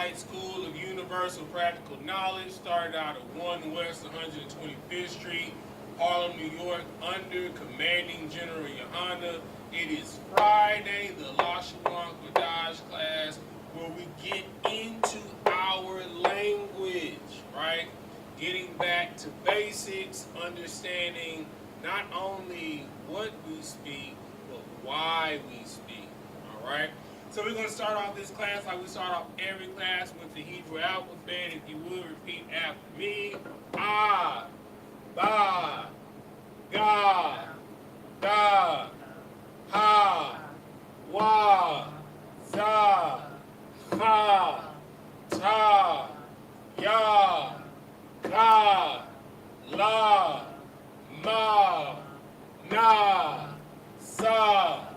Israelite School of Universal Practical Knowledge, started out at 1 West 125th Street, Harlem, New York, under Commanding General YAHANNA. It is Friday, the Lashawan Qadash class, where we get into our language, right? Getting back to basics, understanding not only what we speak, but why we speak, all right? So we're going to start off this class like we start off every class with the Hebrew alphabet. If you would, repeat after me. Ah, ba, ga, da, ha, wa, za, ha, ta, ya, ka, la, ma, na, sa,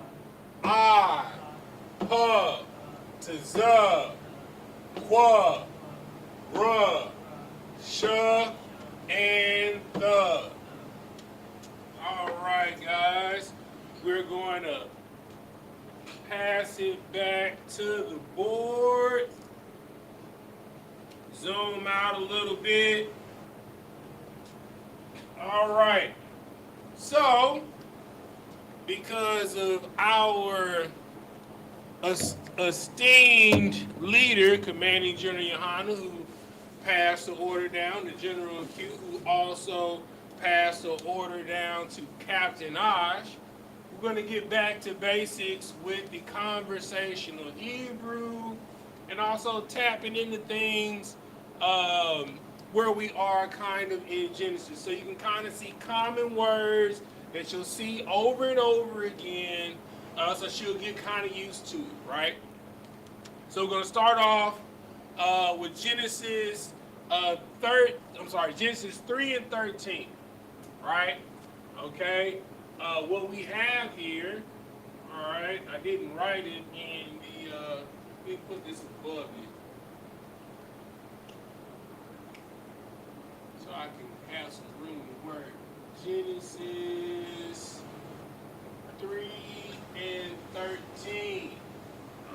I, P, to Z, Qua, R, Sh, and the. All right, guys, we're going to pass it back to the board. Zoom out a little bit. All right. So, because of our esteemed leader, Commanding General YAHANNA, who passed the order down to General Q, who also passed the order down to Captain Osh, we're going to get back to basics with the conversational Hebrew and also tapping into things where we are kind of in Genesis. So you can kind of see common words that you'll see over and over again, so she'll get kind of used to it, right? So we're going to start off with Genesis Genesis 3 and 13, right? Okay. What we have here, all right, I didn't write it in the, let me put this above it, so I can have some room to work. Genesis 3 and 13.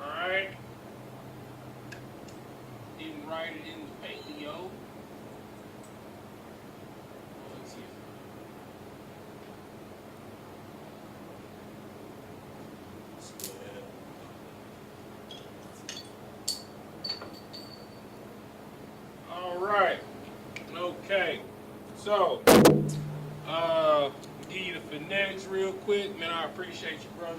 Alright. Didn't write it in the paleo. Let's see. Alright. Okay. So, give you the phonetics real quick. Man, I appreciate you, brother.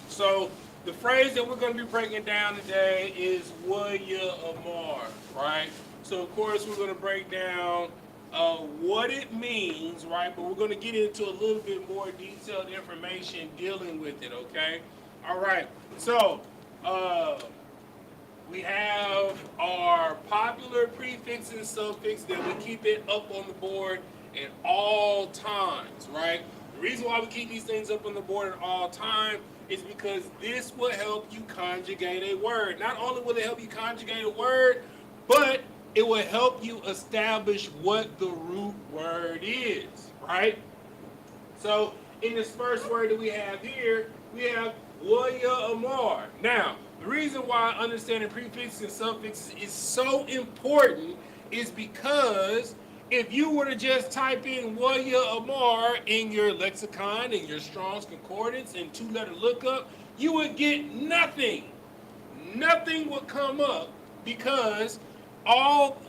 So the phrase that we're going to be breaking down today is YAHANNA, right? So of course we're going to break down what it means, right? But we're going to get into a little bit more detailed information dealing with it, okay? All right. So we have our popular prefix and suffix that we keep it up on the board at all times, right? The reason why we keep these things up on the board at all times is because this will help you conjugate a word. Not only will it help you conjugate a word, but it will help you establish what the root word is, right? So in this first word that we have here, we have YAHANNA. Now, the reason why understanding prefixes and suffixes is so important is because if you were to just type in YAHANNA in your lexicon, in your Strong's Concordance, and two-letter lookup, you would get nothing. Nothing would come up because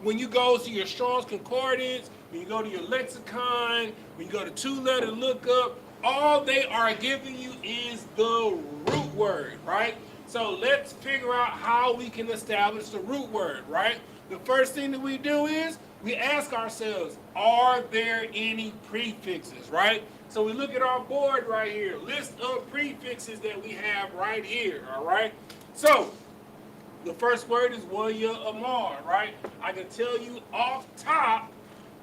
when you go to your Strong's Concordance, when you go to your lexicon, when you go to two-letter lookup, all they are giving you is the root word, right? So let's figure out how we can establish the root word, right? The first thing that we do is we ask ourselves, are there any prefixes, right? So we look at our board right here, list of prefixes that we have right here, all right? So the The first word is YAHANNA, right? I can tell you off top,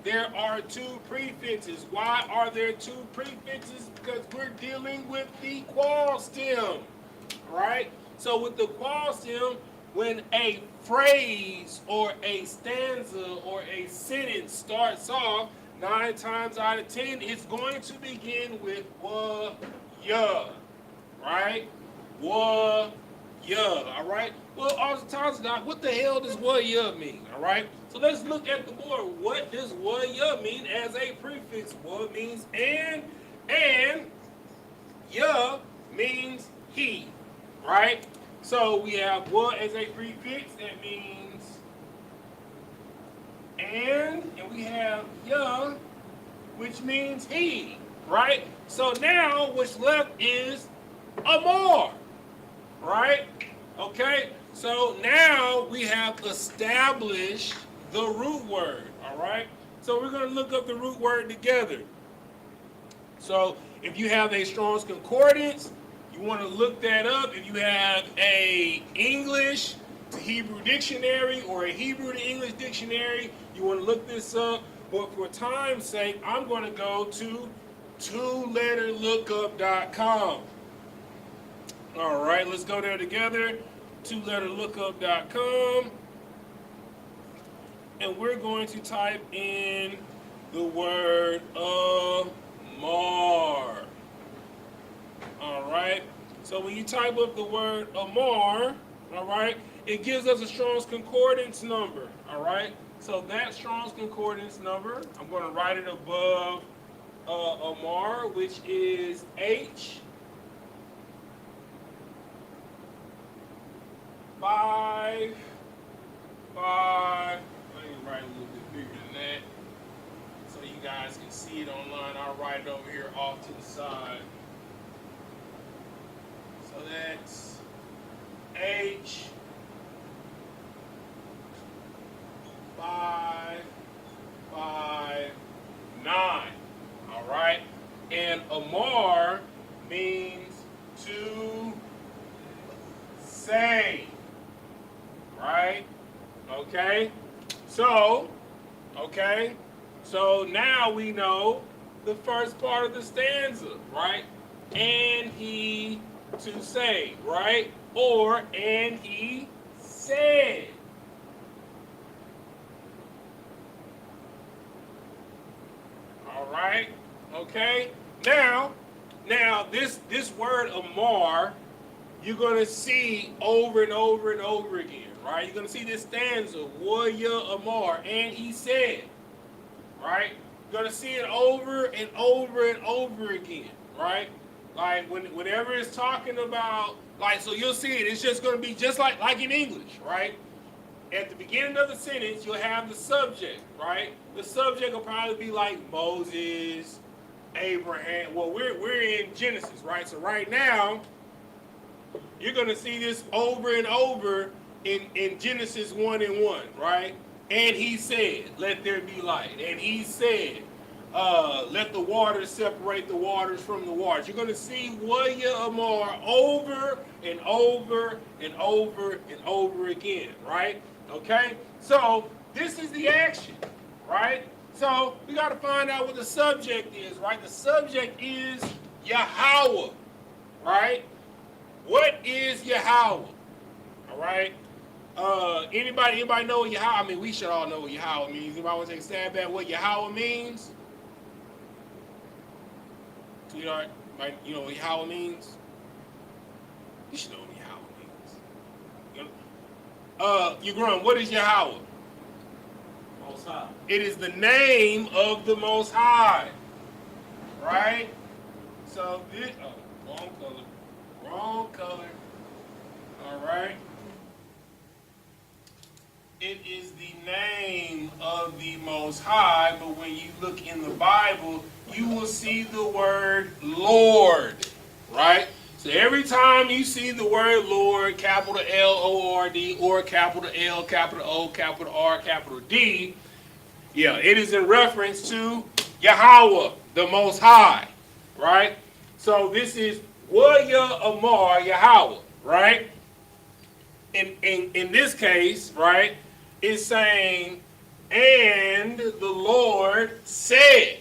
there are two prefixes. Why are there two prefixes? Because we're dealing with the qual stem, right? So with the qual stem, when a phrase or a stanza or a sentence starts off, 9 times out of 10, it's going to begin with wa-ya, right? Wa-ya, all right? Well, oftentimes, what the hell does wa-ya mean, all right? So let's look at the board. What does wa-ya mean as a prefix? Wa means and ya means he, right? So we have wa as a prefix, that means and we have ya, which means he, right? So now what's left is amar, right? Okay, so now we have established the root word, all right? So we're going to look up the root word together. So if you have a Strong's Concordance, you want to look that up. If you have a English to Hebrew dictionary or a Hebrew to English dictionary, you want to look this up. But for time's sake, I'm going to go to twoletterlookup.com. All right, let's go there together. Twoletterlookup.com. And we're going to type in the word amar. All right. So when you type up the word amar, all right, it gives us a Strong's Concordance number. All right. So that Strong's Concordance number, I'm going to write it above amar, which is H 5 5. Let me write a little bit bigger than that so you guys can see it online. I'll write it over here off to the side. So that's H 5 5 9. All right, and amar means to say, right? Okay, so now we know the first part of the stanza, right? And he to say, right? Or and he said. All right, okay. Now this word amar, you're gonna see over and over and over again, right? You're gonna see this stanza, Warrior Amar, and he said, right? You're gonna see it over and over and over again, right? Like whenever it's talking about, like, so you'll see it. It's just gonna be just like in English, right? At the beginning of the sentence, you'll have the subject, right? The subject will probably be like Moses, Abraham. Well, we're in Genesis, right? So right now, you're going to see this over and over in Genesis 1:1, right? And he said, let there be light. And he said, let the waters separate the waters from the waters. You're going to see Warrior Amar over and over and over and over again, right? Okay? So this is the action, right? So we got to find out what the subject is, right? The subject is Yahweh, right? What is Yahweh? All right? Anybody know what Yahweh? I mean, we should all know what Yahweh means. Anybody want to take a stab at what Yahweh means? Sweetheart, you know what Yahweh means? You should know what Yahweh means. Yagrum, what is Yahweh? Most High. It is the name of the Most High, right? So this, wrong color. All right. It is the name of the Most High, but when you look in the Bible, you will see the word Lord, right? So every time you see the word Lord, capital L-O-R-D, or capital L, capital O, capital R, capital D, yeah, it is in reference to Yahweh, the Most High, right? So this is Warrior Amar Yahweh, right? in this case, right, it's saying, and the Lord said,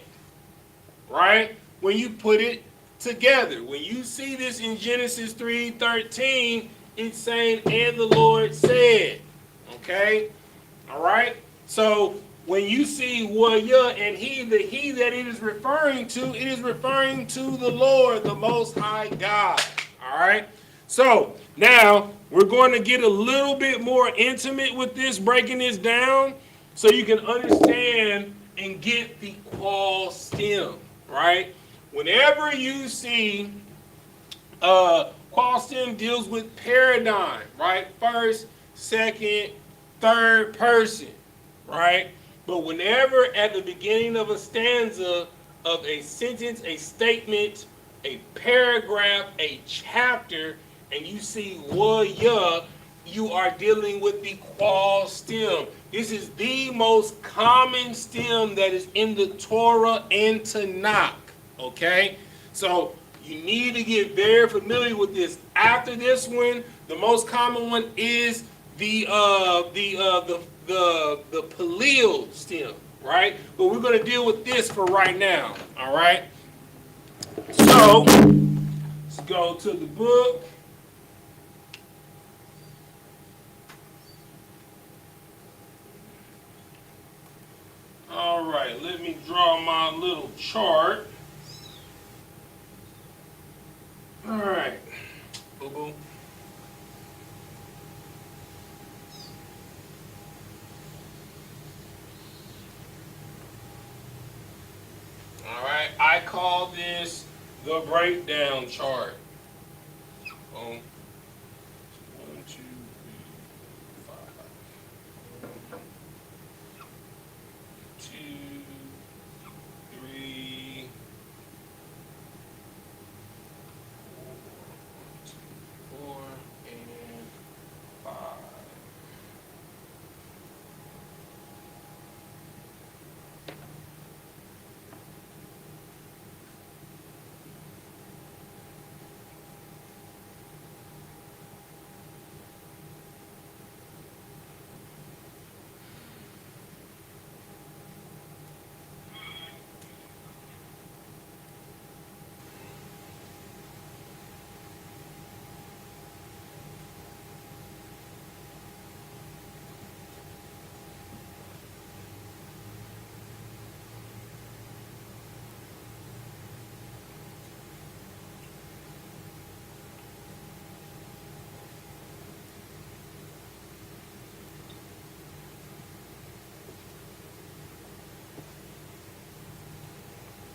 right? When you put it together, when you see this in Genesis 3:13, it's saying, and the Lord said, okay? All right? So when you see Waya and he, the he that it is referring to, it is referring to the Lord, the Most High God. All right? So now we're going to get a little bit more intimate with this, breaking this down, so you can understand and get the qual stem, right? Whenever you see qual stem deals with paradigm, right? First, second, third person, right? But whenever at the beginning of a stanza of a sentence, a statement, a paragraph, a chapter, and you see waya, you are dealing with the qual stem. This is the most common stem that is in the Torah and Tanakh. Okay? So you need to get very familiar with this. After this one, the most common one is the paleo stem, right? But we're going to deal with this for right now. All right? So let's go to the book. All right, let me draw my little chart. All right, boo-boo. All right, I call this the breakdown chart. Boom. 1, 2, 3, 5. 2, 3, 4, and 5.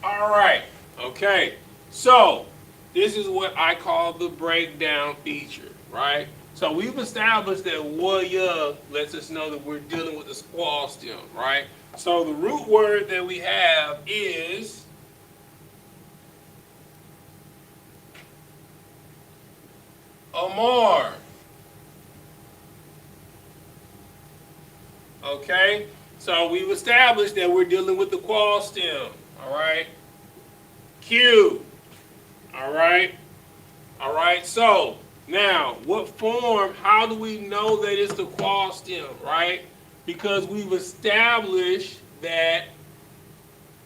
All right, okay, so this is what I call the breakdown feature, right? So we've established that waya lets us know that we're dealing with the squall stem, right? So the root word that we have is amar. Okay, so we've established that we're dealing with the qual stem. All right, Q. All right, all right. So now, what form? How do we know that it's the qual stem? Right, because we've established that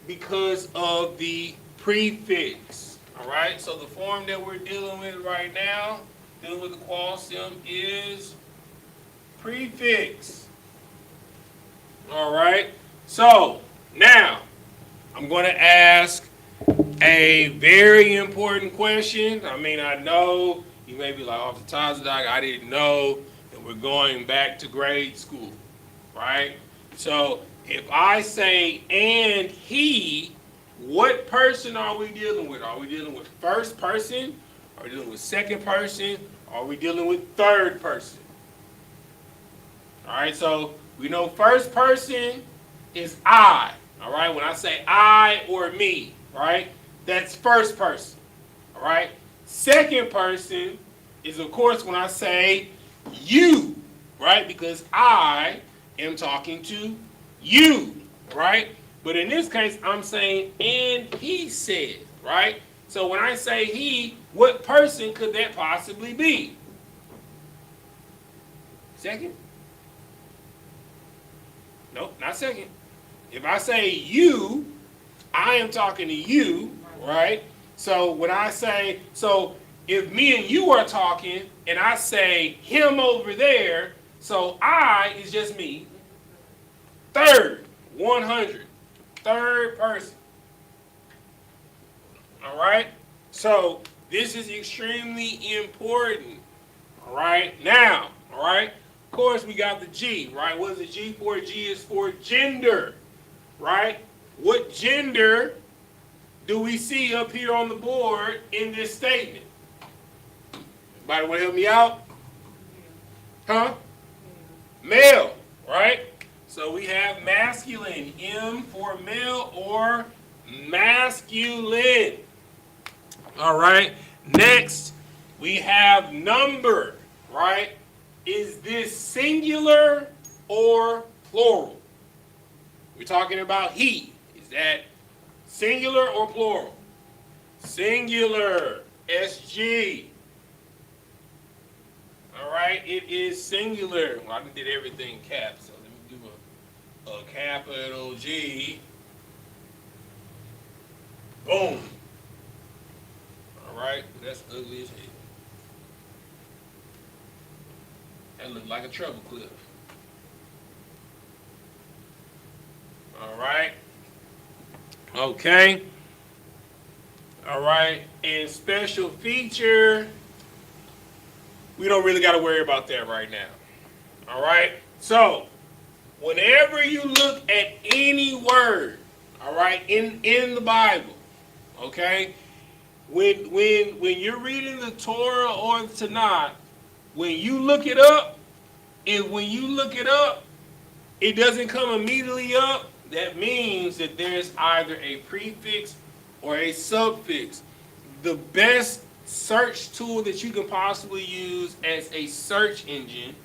because of the prefix. All right. So the form that we're dealing with right now, dealing with the qual stem, is prefix. All right. So now I'm going to ask a very important question. I mean, I know you may be like, off the top of the dog, I didn't know that we're going back to grade school, right? So if I say and he, what person are we dealing with? Are we dealing with first person? Are we dealing with second person? Are we dealing with third person? All right, so we know first person is I. All right, when I say I or me, right, that's first person. All right, second person is, of course, when I say you, right, because I am talking to you, right? But in this case, I'm saying, and he said, right? So when I say he, what person could that possibly be? Second? Nope, not second. If I say you, I am talking to you, right? So when I say, so if me and you are talking and I say him over there, so I is just me. Third, 100. Third person. All right? So this is extremely important. All right? Now, all right? Of course, we got the G, right? What is the G for? G is for gender, right? What gender do we see up here on the board in this statement? Anybody want to help me out? Huh? Male, right? So we have masculine, M for male or masculine. All right. Next, we have number, right? Is this singular or plural? We're talking about he. Is that singular or plural? Singular, SG. All right, it is singular. Well, I did everything caps, so let me do a capital G. Boom. All right, that's ugly as hell. That looked like a treble clef. All right. Okay. All right, and special feature, we don't really got to worry about that right now. All right? So, whenever you look at any word, all right, in the Bible, okay, when you're reading the Torah or the Tanakh, when you look it up, it doesn't come immediately up, that means that there's either a prefix or a suffix. The best search tool that you can possibly use as a search engine,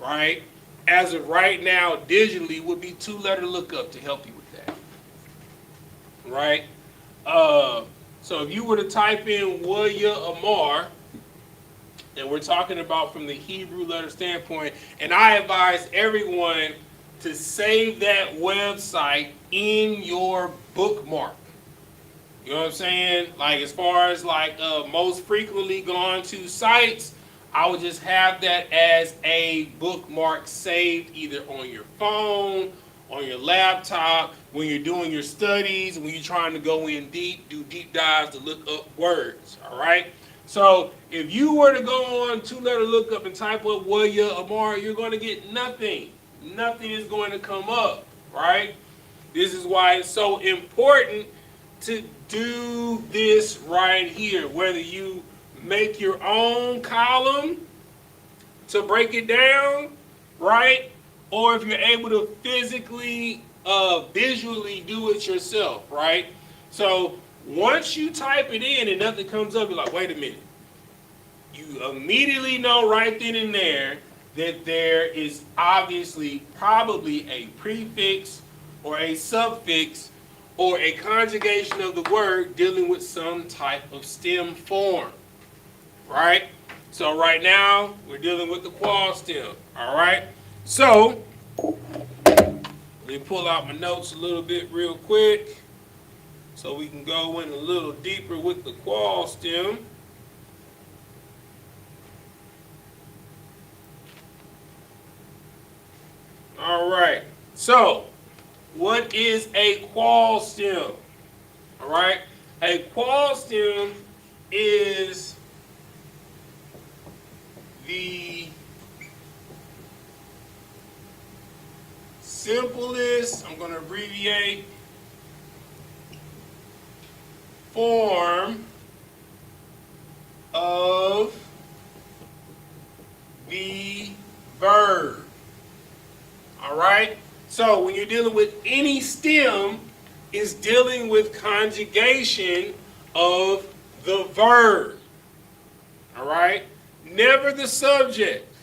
right, as of right now digitally would be two-letter lookup to help you with that, right? So if you were to type in YAHANNA, and we're talking about from the Hebrew letter standpoint, and I advise everyone to save that website in your bookmark. You know what I'm saying? Like as far as like most frequently gone to sites, I would just have that as a bookmark saved either on your phone, on your laptop, when you're doing your studies, when you're trying to go in deep, do deep dives to look up words, all right? So if you were to go on two-letter lookup and type up YAHANNA, you're going to get nothing. Nothing is going to come up, right? This is why it's so important to do this right here, whether you make your own column to break it down, right? Or if you're able to physically, visually do it yourself, right? So once you type it in and nothing comes up, you're like, wait a minute. You immediately know right then and there that there is obviously probably a prefix or a suffix or a conjugation of the word dealing with some type of stem form, right? So right now, we're dealing with the qual stem, all right? So, let me pull out my notes a little bit real quick so we can go in a little deeper with the qual stem. All right, so what is a qual stem? All right, a qual stem is the simplest, I'm going to abbreviate, form of the verb. All right? So when you're dealing with any stem, it's dealing with conjugation of the verb. All right? Never the subject.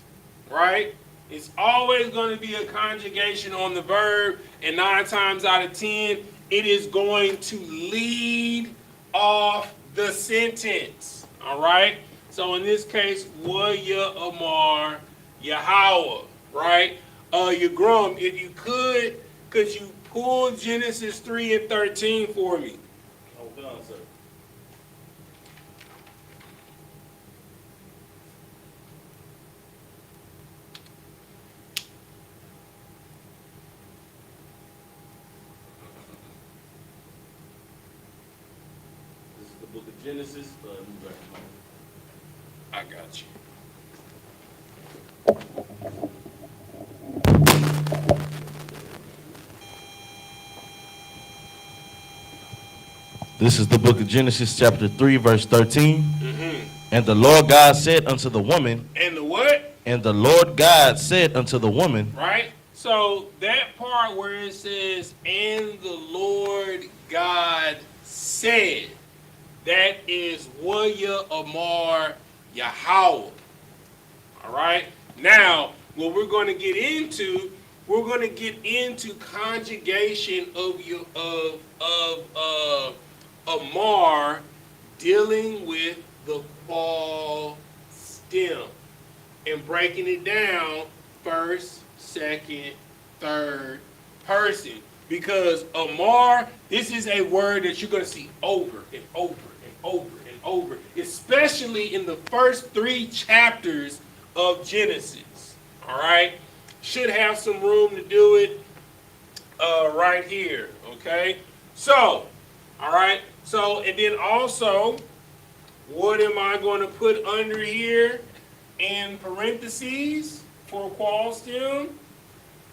Right? It's always going to be a conjugation on the verb, and 9 times out of 10, it is going to lead off the sentence. All right? So in this case, YAHANNA, Yahweh. right? Yagrum, if you could you pull Genesis 3 and 13 for me? Hold on, sir. This is the book of Genesis. New Record. I got you. This is the book of Genesis, chapter 3, verse 13. Mm-hmm. And the Lord God said unto the woman, And the what? and the Lord God said unto the woman, Right? So that part where it says, and the Lord God said, that is Waya Amar Yahweh. All right? Now, what we're going to get into, we're going to get into conjugation of Amar dealing with the fall stem and breaking it down first, second, third person. Because Amar, this is a word that you're going to see over and over and over and over, especially in the first 3 chapters of Genesis. All right? Should have some room to do it right here. Okay? So, all right? So, and then also, what am I going to put under here in parentheses for qual stem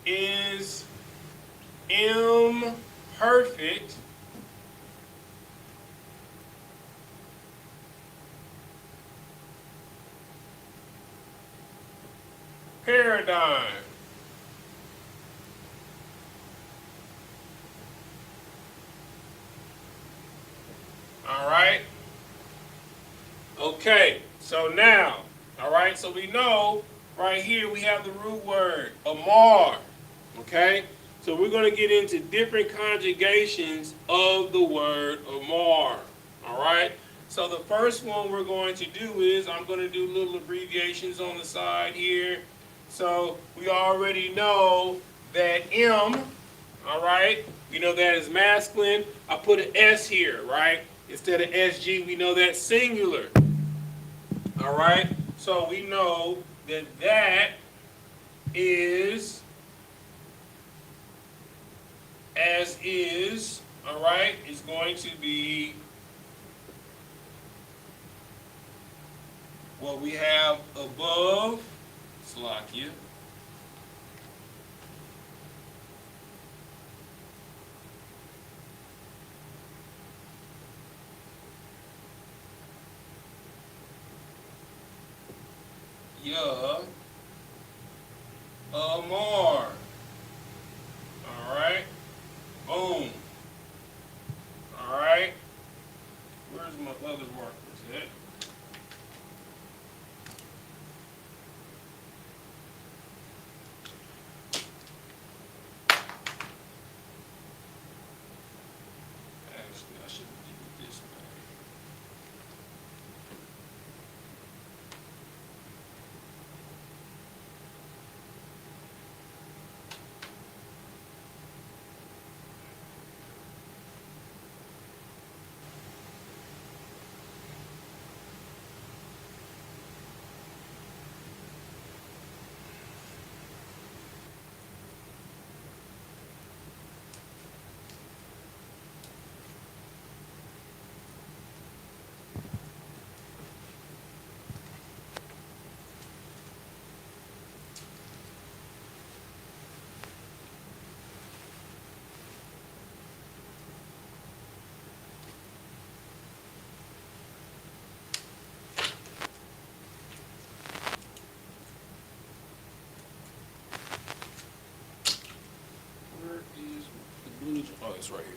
is imperfect paradigm. All right? Okay, so now, all right, so we know right here we have the root word, amar, okay? So we're going to get into different conjugations of the word amar, all right? So the first one we're going to do is, I'm going to do little abbreviations on the side here. So we already know that M, all right, we know that is masculine. I put an S here, right? Instead of SG, we know that's singular. All right, so we know that that is as is, all right, is going to be what we have above, Slakia. Yeah, Amar. All right, boom. All right, where's my other markers at? Actually, I should leave it this way. Where is the blue? Oh, it's right here.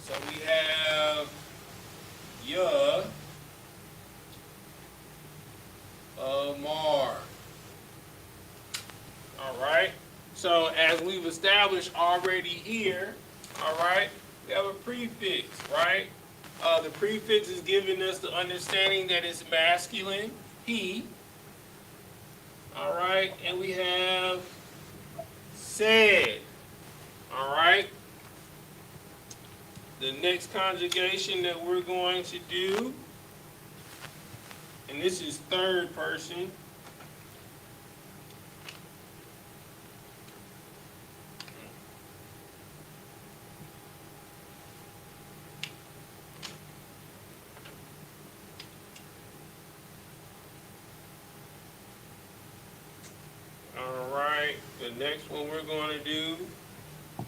So we have Ya, Amar. All right. So as we've established already here, all right, we have a prefix, right? The prefix is giving us the understanding that it's masculine, he. All right, and we have said. All right. The next conjugation that we're going to do, and this is third person. All right, the next one we're going to do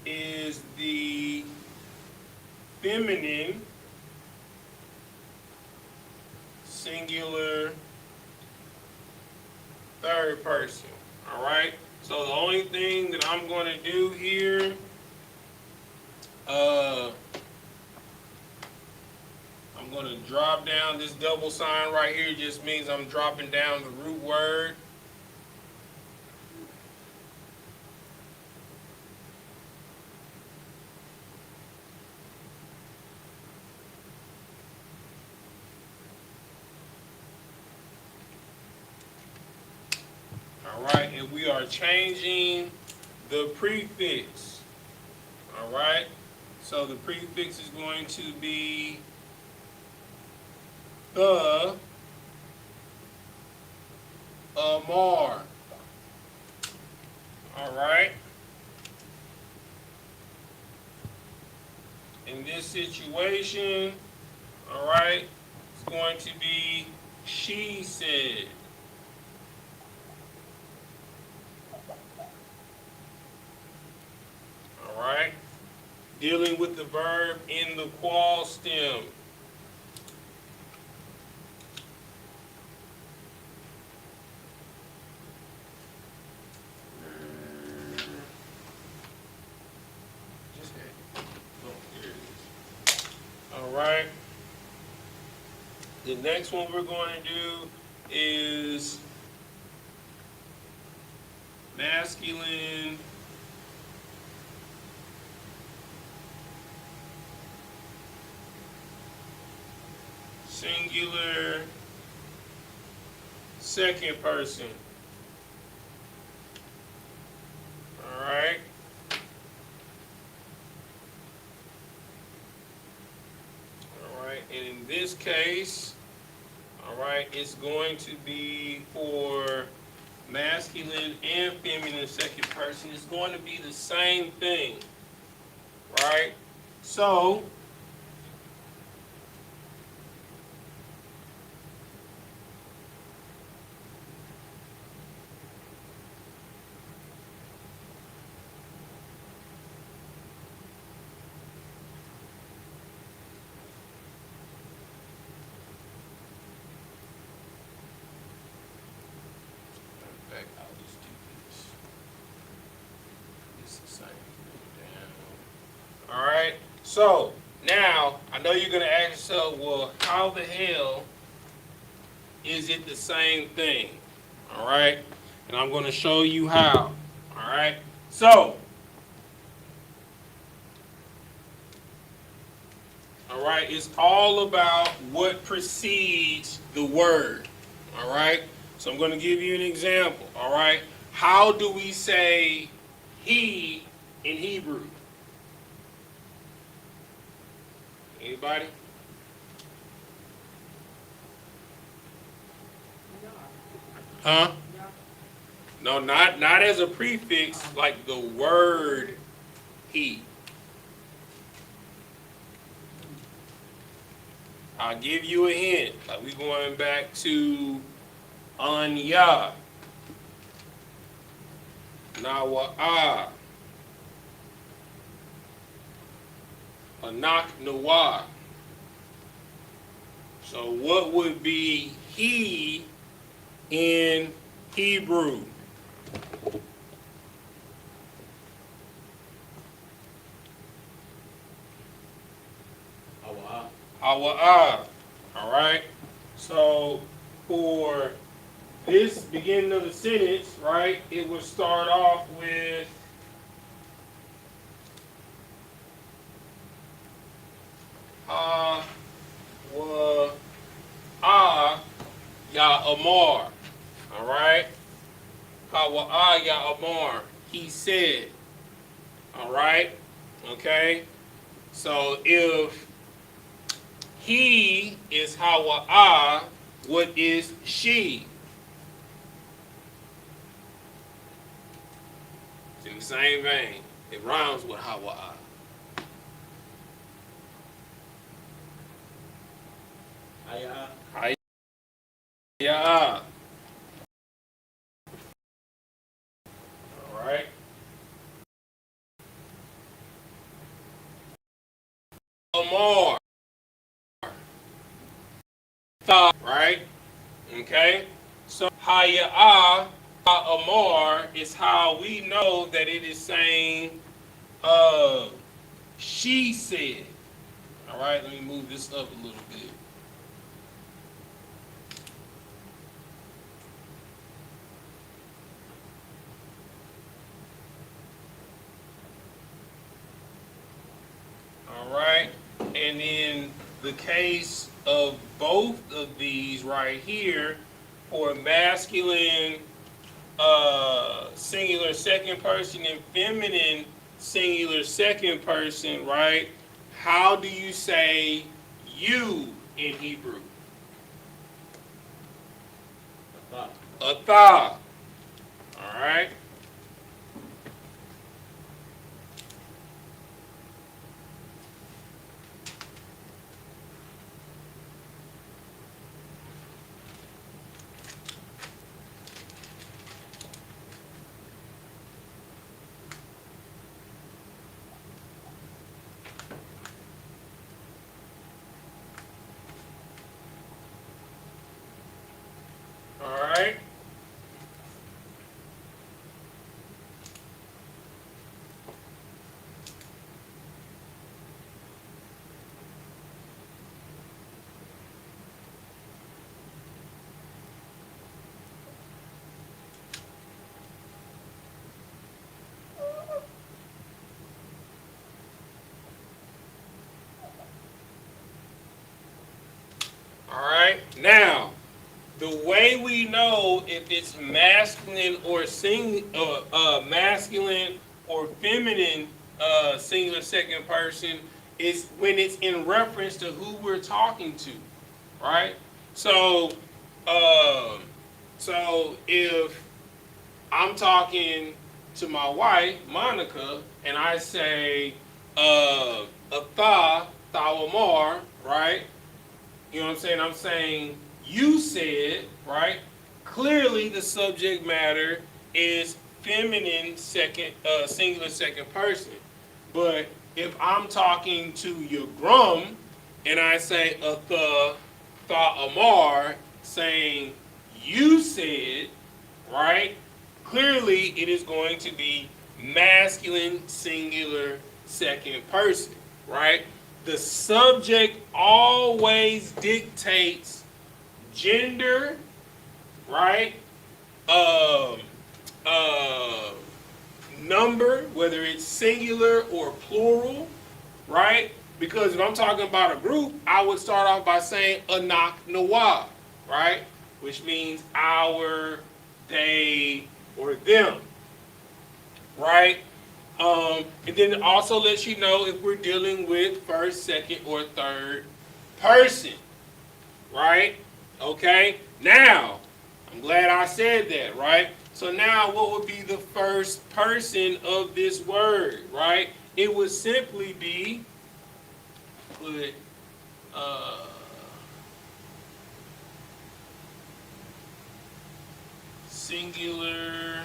is the feminine singular third person. All right, so the only thing that I'm going to do here, I'm going to drop down this double sign right here. Just means I'm dropping down the root word. All right, and we are changing the prefix. All right, so the prefix is going to be the Amar. All right. In this situation, all right, it's going to be she said. All right. Dealing with the verb in the qual stem. All right. The next one we're going to do is masculine singular second person. All right. All right, and in this case, all right, it's going to be for masculine and feminine second person. It's going to be the same thing, right? So, I'll just do this. It's the same thing down. All right. So now I know you're gonna ask yourself, well, how the hell is it the same thing? All right. And I'm gonna show you how. All right. So, all right, it's all about what precedes the word. All right. So I'm going to give you an example, all right? How do we say he in Hebrew? Anybody? Huh? No, not as a prefix, like the word he. I'll give you a hint. Like we're going back to Anya, Nawa'a, Anak Nawa. So what would be he in Hebrew? Hawa'a. All right. So for this beginning of the sentence, right, it would start off with Ya'amar. All right? Ya'amar. He said. All right? Okay? So if he is Hawa'a, what is she? It's in the same vein. It rhymes with Hawa'a. Haya'a. All right? Amar. Right? Okay? So Haya'a Amar is how we know that it is saying she said. All right, let me move this up a little bit. All right, and in the case of both of these right here, for masculine singular second person and feminine singular second person, right? How do you say you in Hebrew? Atha. All right. All right. All right. Now, the way we know if it's masculine or masculine or feminine singular second person is when it's in reference to who we're talking to, right? So, um, so if I'm talking to my wife Monica and I say Atha Thawamar, right? You know what I'm saying? I'm saying you said, right? Clearly the subject matter is feminine second singular second person. But if I'm talking to your grum and I say tha amar saying you said, right? Clearly it is going to be masculine singular second person, right? The subject always dictates gender, right? Um, uh, Number, whether it's singular or plural, right? Because if I'm talking about a group, I would start off by saying anak nawab, right? Which means our, they, or them, right? And then it also lets you know if we're dealing with first, second, or third person, right? Okay? Now, I'm glad I said that, right? So now what would be the first person of this word, right? It would simply be, put, uh, singular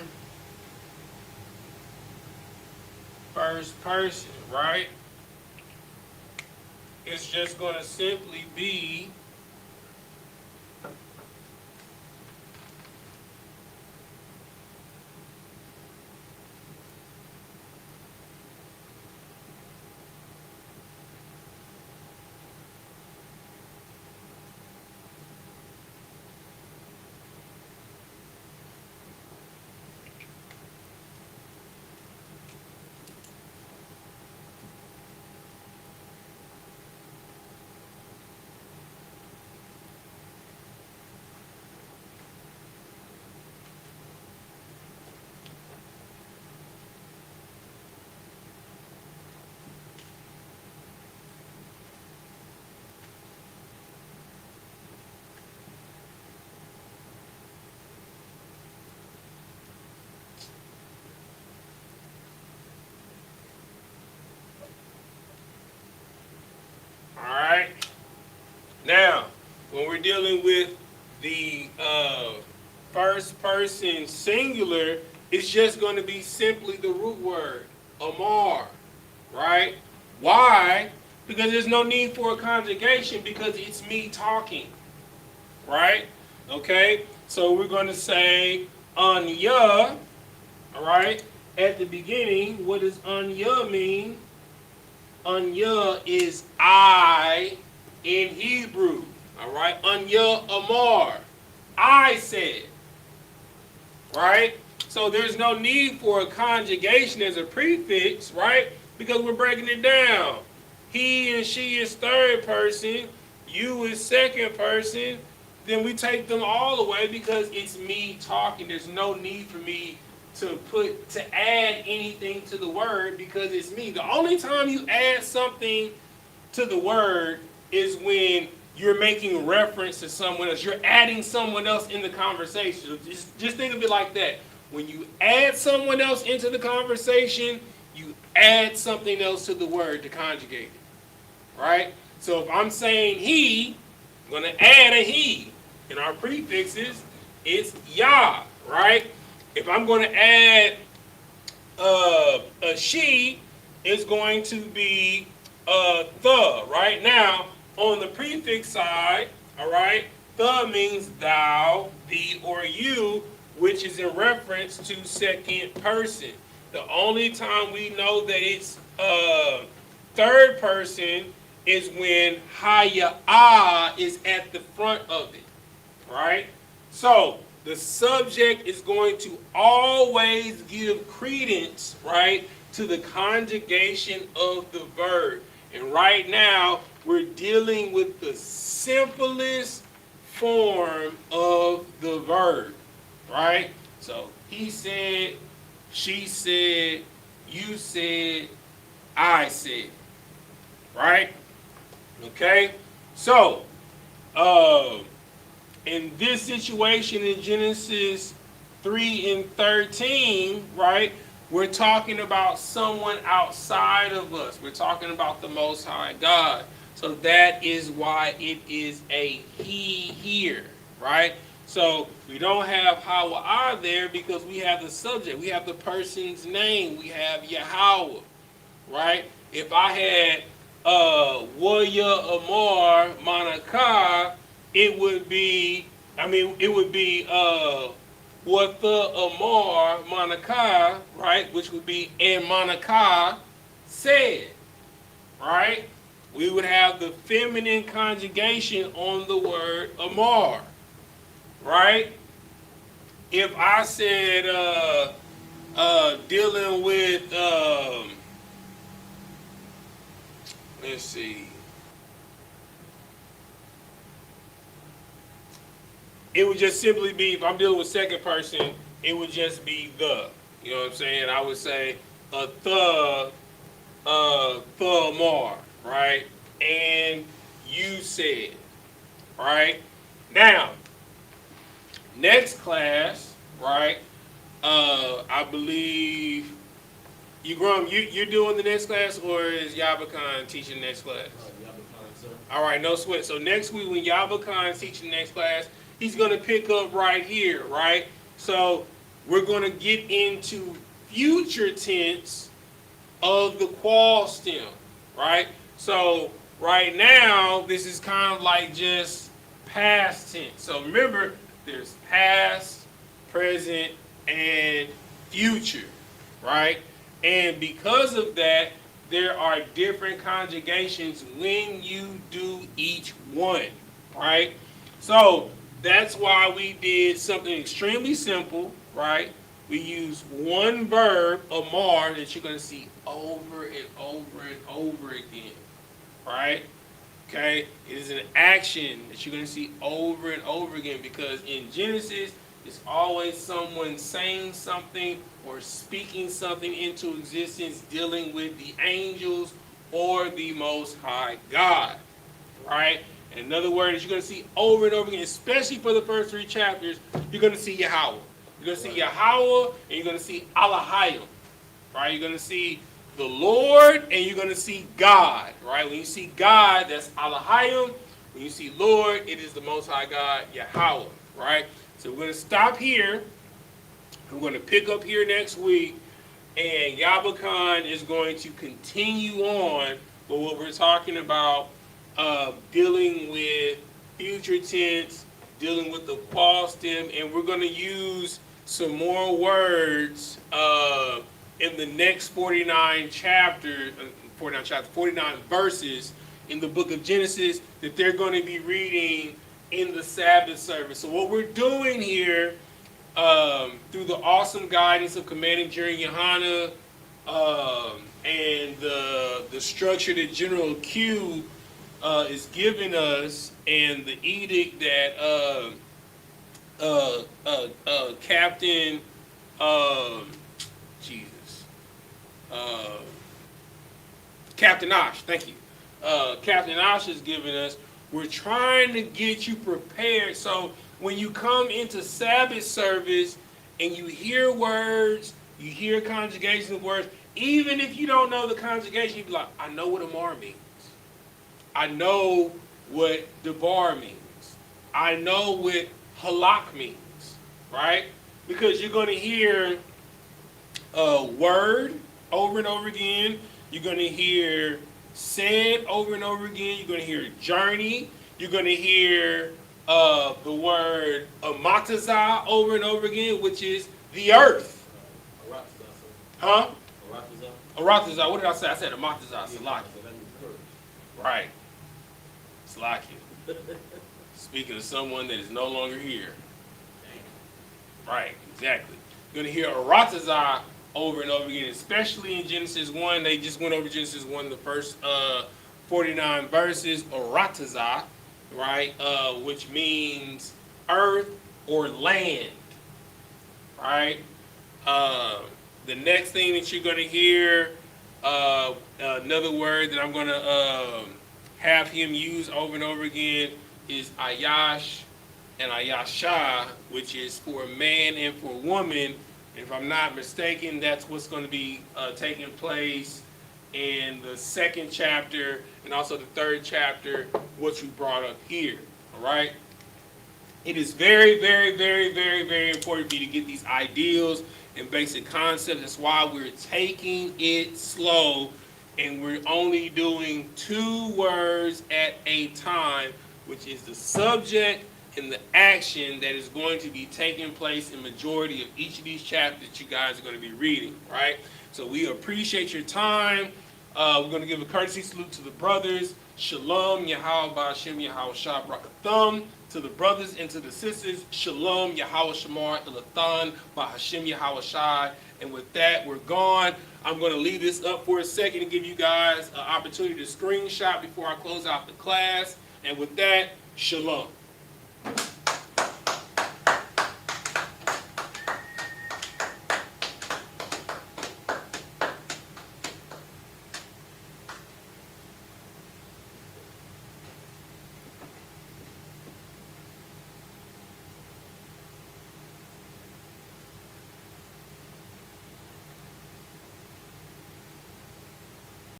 first person, right? It's just going to simply be when we're dealing with the first person singular, it's just going to be simply the root word, amar, right? Why? Because there's no need for a conjugation because it's me talking, right? Okay, so we're going to say anya, all right? At the beginning, what does anya mean? Anya is I in Hebrew, all right? Anya amar, I said, right? So there's no need for a conjugation as a prefix, right? Because we're breaking it down. He and she is third person, you is second person. Then we take them all away because it's me talking. There's no need for me to add anything to the word because it's me. The only time you add something to the word is when you're making reference to someone else. You're adding someone else in the conversation. Just think of it like that. When you add someone else into the conversation, you add something else to the word to conjugate it. Right? So if I'm saying he, I'm going to add a he. In our prefixes, it's Yah. Right? If I'm going to add a she, it's going to be the. Right? Now, on the prefix side, all right, the means thou, thee, or you, which is in reference to second person. The only time we know that it's third person is when Hayah is at the front of it, right? So the subject is going to always give credence, right, to the conjugation of the verb. And right now, we're dealing with the simplest form of the verb, right? So he said, she said, you said, I said, right? Okay? So, in this situation in Genesis 3 and 13, right, we're talking about someone outside of us. We're talking about the Most High God. So that is why it is a he here, right? So we don't have Hawa there because we have the subject. We have the person's name. We have Yahweh, right? If I had Waya Amar Manakah, it would be Watha Amar Manakah, right? Which would be and Manakah said, right? We would have the feminine conjugation on the word Amar, right? If I said dealing with let's see, it would just simply be, if I'm dealing with second person, it would just be the. You know what I'm saying? I would say a Amar, right? And you said, right? Now, next class, right? I believe you're doing the next class, or is Yabakan teaching the next class? All right, no sweat. So next week when Yabakan is teaching the next class, he's going to pick up right here, right? So we're going to get into future tense of the qual stem, right? So right now, this is kind of like just past tense. So remember, there's past, present, and future, right? And because of that, there are different conjugations when you do each one, right? So that's why we did something extremely simple, right? We use one verb, amar, that you're going to see over and over and over again, right? Okay? It is an action that you're going to see over and over again because in Genesis, it's always someone saying something or speaking something into existence dealing with the angels or the Most High God, right? And another word that you're going to see over and over again, especially for the first 3 chapters, you're going to see Yahweh. You're going to see Yahweh and you're going to see Elohim, right? You're going to see the Lord and you're going to see God, right? When you see God, that's Elohim. When you see Lord, it is the Most High God, Yahweh, right? So we're going to stop here. We're going to pick up here next week, and Yabakan is going to continue on with what we're talking about, dealing with future tense, dealing with the past stem, and we're going to use some more words in the next 49 verses in the book of Genesis that they're going to be reading in the Sabbath service. So what we're doing here, through the awesome guidance of Commanding General YAHANNA and the structure that General Q is giving us, and the edict that Captain Captain Osh, thank you. Captain Osh is giving us. We're trying to get you prepared. So when you come into Sabbath service and you hear words, you hear conjugation of words, even if you don't know the conjugation, you be like, I know what Amar means. I know what Debar means. I know what halak means, right? Because you're going to hear a word over and over again. You're going to hear said over and over again. You're going to hear journey. You're going to hear the word amataza over and over again, which is the earth. Huh? Arataza. What did I say? I said amataza. Salaki. Right. Salaki. Speaking of someone that is no longer here. Right, exactly. You're going to hear Arataza over and over again, especially in Genesis 1. They just went over Genesis 1, the first 49 verses. Arataza, right, which means earth or land, right? The next thing that you're going to hear, another word that I'm going to have him use over and over again is Ayash and Ayasha, which is for a man and for a woman. If I'm not mistaken, that's what's going to be taking place in the second chapter and also the third chapter, what you brought up here, all right? It is very, very, very, very, very important for you to get these ideals and basic concepts. That's why we're taking it slow, and we're only doing 2 words at a time, which is the subject and the action that is going to be taking place in majority of each of these chapters that you guys are going to be reading, right? So we appreciate your time. We're going to give a courtesy salute to the brothers. Shalom, Yahweh Ba'Hashem, Yahweh Shah Brakatham. To the brothers and to the sisters, Shalom, Yahweh Shamar Ilathan, Ba'Hashem, Yahweh Shai. And with that, we're gone. I'm going to leave this up for a second and give you guys an opportunity to screenshot before I close out the class. And with that, Shalom.